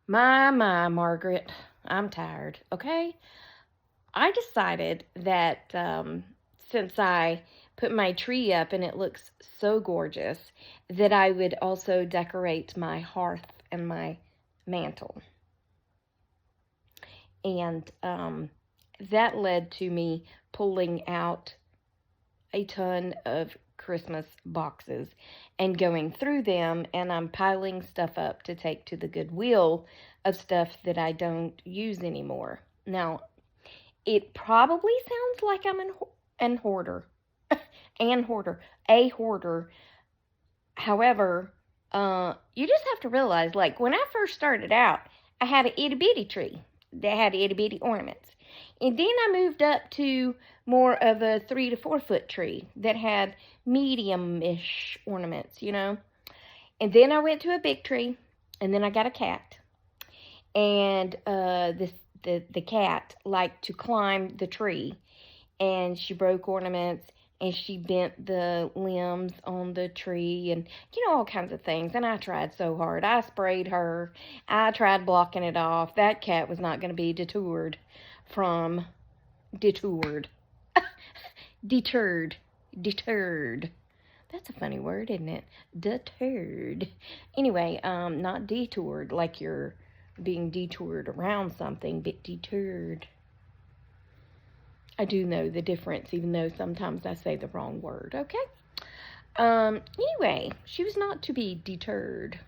My, Margaret, I'm tired, okay? I decided that since I put my tree up and it looks so gorgeous, that I would also decorate my hearth and my mantle. And that led to me pulling out a ton of Christmas boxes and going through them, and I'm piling stuff up to take to the Goodwill of stuff that I don't use anymore. Now, it probably sounds like I'm an hoarder, and hoarder, a hoarder. However, you just have to realize, like when I first started out, I had an itty bitty tree that had itty bitty ornaments, and then I moved up to more of a 3 to 4 foot tree that had medium-ish ornaments, And then I went to a big tree, and then I got a cat, and the cat liked to climb the tree, and she broke ornaments, and she bent the limbs on the tree, and all kinds of things. And I tried so hard. I sprayed her. I tried blocking it off. That cat was not going to be from detoured deterred deterred. That's a funny word, isn't it? Deterred. Anyway, not detoured like you're being detoured around something, but deterred. I do know the difference, even though sometimes I say the wrong word, okay? Anyway, she was not to be deterred.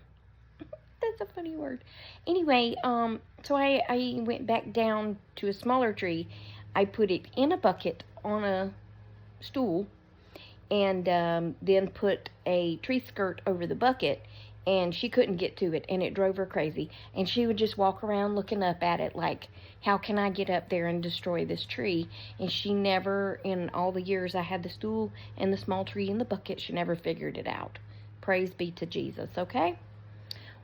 That's a funny word. Anyway, so I went back down to a smaller tree. I put it in a bucket on a stool, and then put a tree skirt over the bucket, and she couldn't get to it, and it drove her crazy. And she would just walk around looking up at it like, how can I get up there and destroy this tree? And she never, in all the years I had the stool and the small tree in the bucket, she never figured it out. Praise be to Jesus, okay?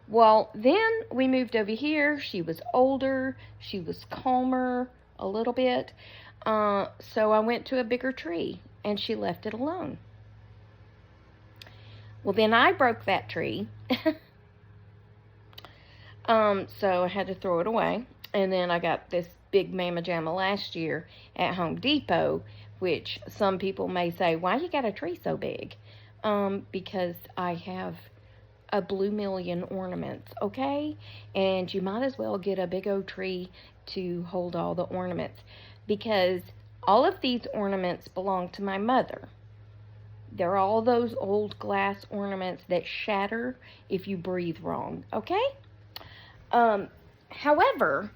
Well, then we moved over here. She was older. She was calmer a little bit. So I went to a bigger tree, and she left it alone. Well, then I broke that tree. So I had to throw it away. And then I got this big Mama Jamma last year at Home Depot, which some people may say, why you got a tree so big? Because I have a blue million ornaments, okay? And you might as well get a big old tree to hold all the ornaments, because all of these ornaments belong to my mother. They're all those old glass ornaments that shatter if you breathe wrong, okay? However,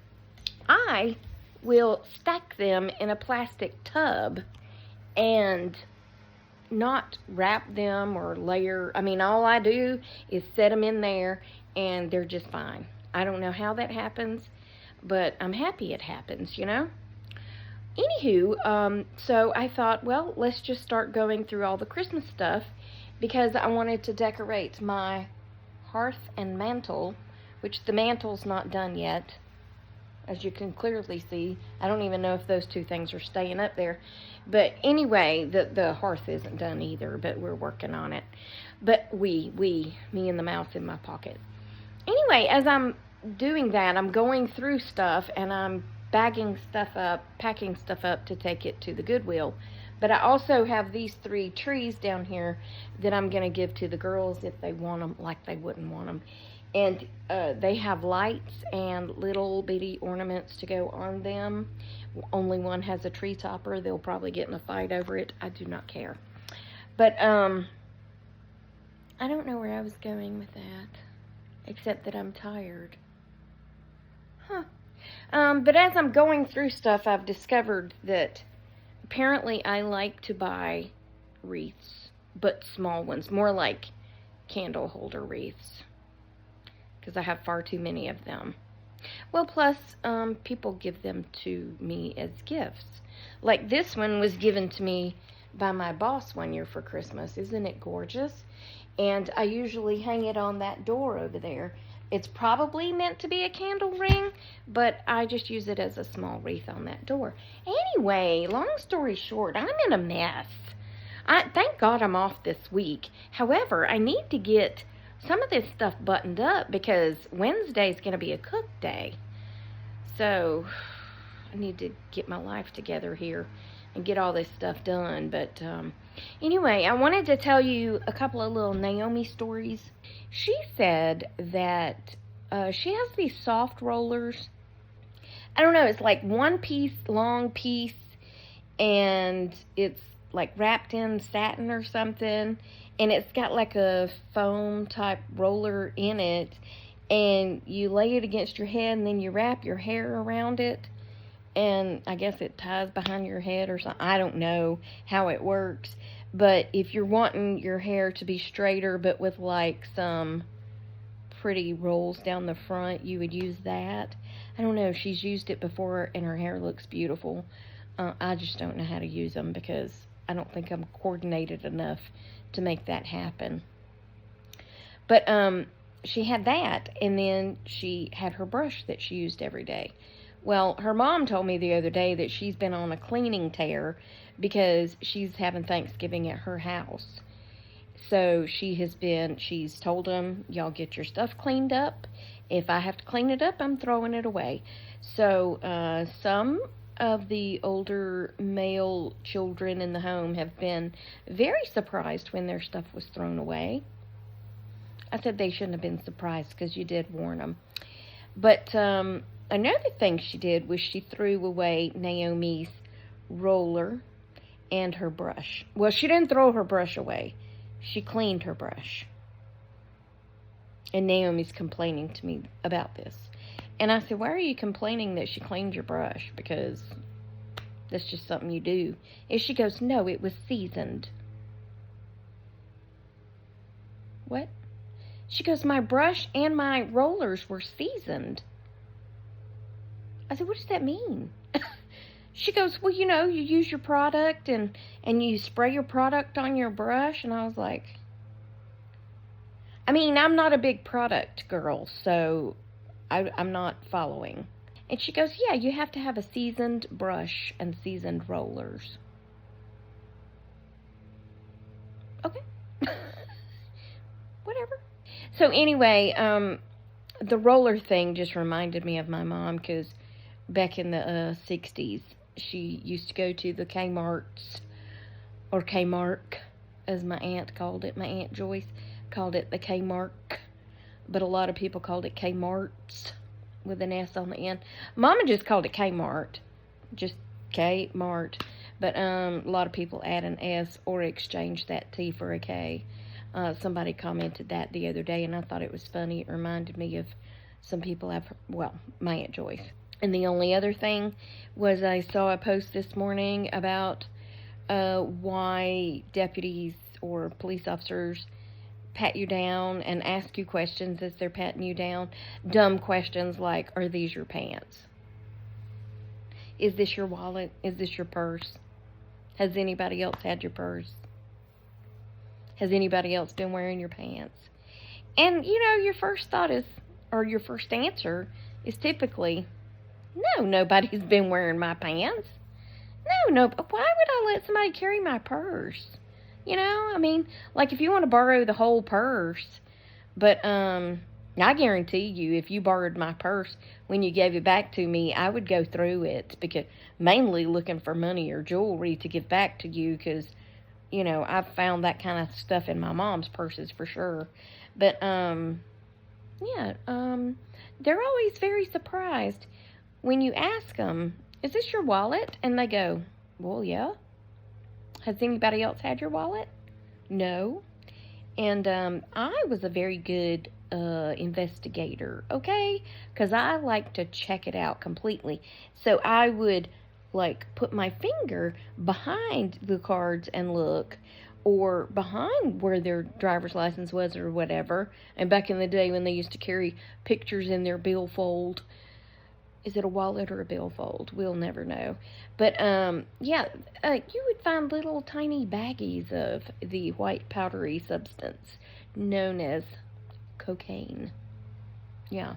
I will stack them in a plastic tub and not wrap them or layer. I mean, all I do is set them in there, and they're just fine. I don't know how that happens, but I'm happy it happens, Anywho, so I thought, well, let's just start going through all the Christmas stuff, because I wanted to decorate my hearth and mantle, which the mantle's not done yet, as you can clearly see. I don't even know if those two things are staying up there. But anyway, the hearth isn't done either, but we're working on it. But me and the mouse in my pocket. Anyway, as I'm doing that, I'm going through stuff, and I'm bagging stuff up, packing stuff up to take it to the Goodwill. But I also have these 3 trees down here that I'm going to give to the girls if they want them, like they wouldn't want them. And they have lights and little bitty ornaments to go on them. Only one has a tree topper. They'll probably get in a fight over it. I do not care. But I don't know where I was going with that, except that I'm tired. But as I'm going through stuff, I've discovered that apparently I like to buy wreaths, but small ones, more like candle holder wreaths, because I have far too many of them. Well, plus, people give them to me as gifts. Like this one was given to me by my boss one year for Christmas. Isn't it gorgeous? And I usually hang it on that door over there. It's probably meant to be a candle ring, but I just use it as a small wreath on that door. Anyway, long story short, I'm in a mess. Thank God I'm off this week. However, I need to get some of this stuff buttoned up because Wednesday's going to be a cook day. So I need to get my life together here and get all this stuff done. But anyway, I wanted to tell you a couple of little Naomi stories. She said that she has these soft rollers. I don't know, it's like one piece, long piece, and it's like wrapped in satin or something, and it's got like a foam type roller in it, and you lay it against your head, and then you wrap your hair around it, and I guess it ties behind your head or something. I don't know how it works, but if you're wanting your hair to be straighter but with like some pretty rolls down the front, you would use that. I don't know, she's used it before and her hair looks beautiful. I just don't know how to use them because I don't think I'm coordinated enough to make that happen. But she had that, and then she had her brush that she used every day. Well, her mom told me the other day that she's been on a cleaning tear because she's having Thanksgiving at her house. So she's told them, y'all get your stuff cleaned up. If I have to clean it up, I'm throwing it away. So some of the older male children in the home have been very surprised when their stuff was thrown away. I said they shouldn't have been surprised because you did warn them. But another thing she did was she threw away Naomi's roller and her brush. Well, she didn't throw her brush away. She cleaned her brush. And Naomi's complaining to me about this. And I said, why are you complaining that she cleaned your brush? Because that's just something you do. And she goes, no, it was seasoned. What? She goes, my brush and my rollers were seasoned. I said, what does that mean? She goes, well, you use your product and you spray your product on your brush. And I was like, I mean, I'm not a big product girl, so I'm not following. And she goes, yeah, you have to have a seasoned brush and seasoned rollers. Okay. Whatever. So anyway, the roller thing just reminded me of my mom because back in the 60s, she used to go to the Kmart's, or Kmart, as my aunt called it. My Aunt Joyce called it the Kmart, but a lot of people called it Kmart's with an S on the end. Mama just called it Kmart, just Kmart, but a lot of people add an S or exchange that T for a K. Somebody commented that the other day, and I thought it was funny. It reminded me of some people my Aunt Joyce. And the only other thing was I saw a post this morning about why deputies or police officers pat you down and ask you questions as they're patting you down. Dumb questions like, are these your pants? Is this your wallet? Is this your purse? Has anybody else had your purse? Has anybody else been wearing your pants? And, your first thought is, or your first answer is typically, no, nobody's been wearing my pants. No, why would I let somebody carry my purse? I mean, like if you want to borrow the whole purse, but I guarantee you if you borrowed my purse, when you gave it back to me, I would go through it because mainly looking for money or jewelry to give back to you because, I've found that kind of stuff in my mom's purses for sure. But, they're always very surprised when you ask them, is this your wallet? And they go, well, yeah. Has anybody else had your wallet? No. And I was a very good investigator, okay? Because I like to check it out completely. So I would, put my finger behind the cards and look, or behind where their driver's license was or whatever. And back in the day when they used to carry pictures in their billfold. Is it a wallet or a billfold? We'll never know. But, you would find little tiny baggies of the white powdery substance known as cocaine. Yeah.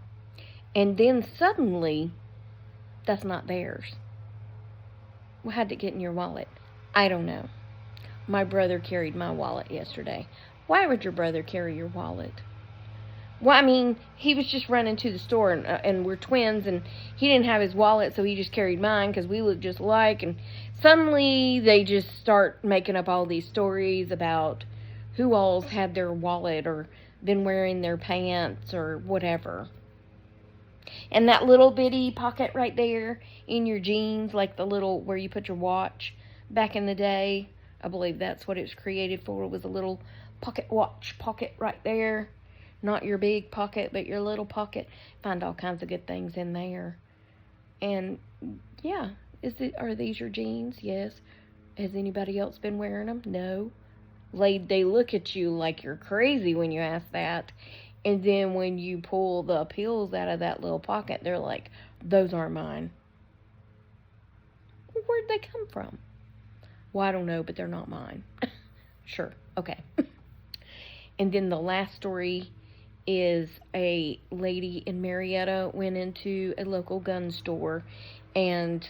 And then suddenly, that's not theirs. Well, how'd it get in your wallet? I don't know. My brother carried my wallet yesterday. Why would your brother carry your wallet? Well, I mean, he was just running to the store, and we're twins, and he didn't have his wallet, so he just carried mine because we look just alike. And suddenly, they just start making up all these stories about who all's had their wallet or been wearing their pants or whatever. And that little bitty pocket right there in your jeans, like the little where you put your watch back in the day, I believe that's what it was created for. It was a little pocket watch pocket right there. Not your big pocket, but your little pocket. Find all kinds of good things in there. And yeah, are these your jeans? Yes. Has anybody else been wearing them? No. They look at you like you're crazy when you ask that. And then when you pull the pills out of that little pocket, they're like, those aren't mine. Where'd they come from? Well, I don't know, but they're not mine. Sure. Okay. And then the last story is a lady in Marietta went into a local gun store, and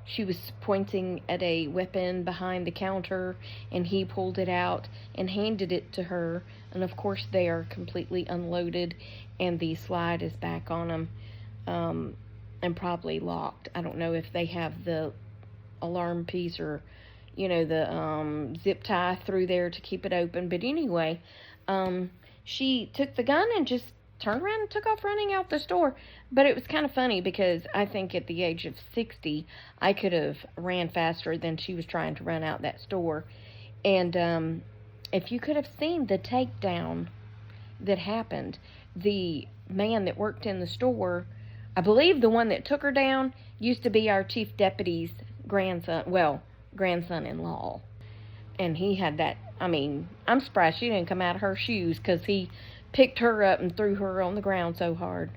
she was pointing at a weapon behind the counter, and he pulled it out and handed it to her, and of course they are completely unloaded, and the slide is back on them, and probably locked. I don't know if they have the alarm piece or the zip tie through there to keep it open, but anyway, she took the gun and just turned around and took off running out the store. But it was kind of funny because I think at the age of 60, I could have ran faster than she was trying to run out that store. And if you could have seen the takedown that happened, the man that worked in the store, I believe the one that took her down used to be our chief deputy's grandson-in-law. And he had that, I'm surprised she didn't come out of her shoes because he picked her up and threw her on the ground so hard.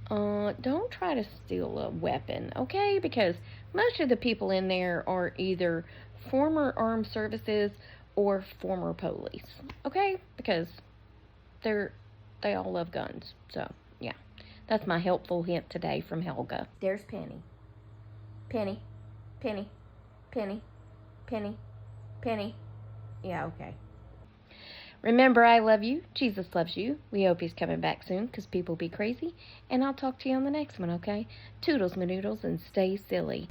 Don't try to steal a weapon, okay? Because most of the people in there are either former armed services or former police, okay? Because they all love guns. So, yeah. That's my helpful hint today from Helga. There's Penny. Penny. Penny. Penny. Penny. Penny. Yeah, okay. Remember, I love you. Jesus loves you. We hope he's coming back soon because people be crazy. And I'll talk to you on the next one, okay? Toodles, my noodles, and stay silly.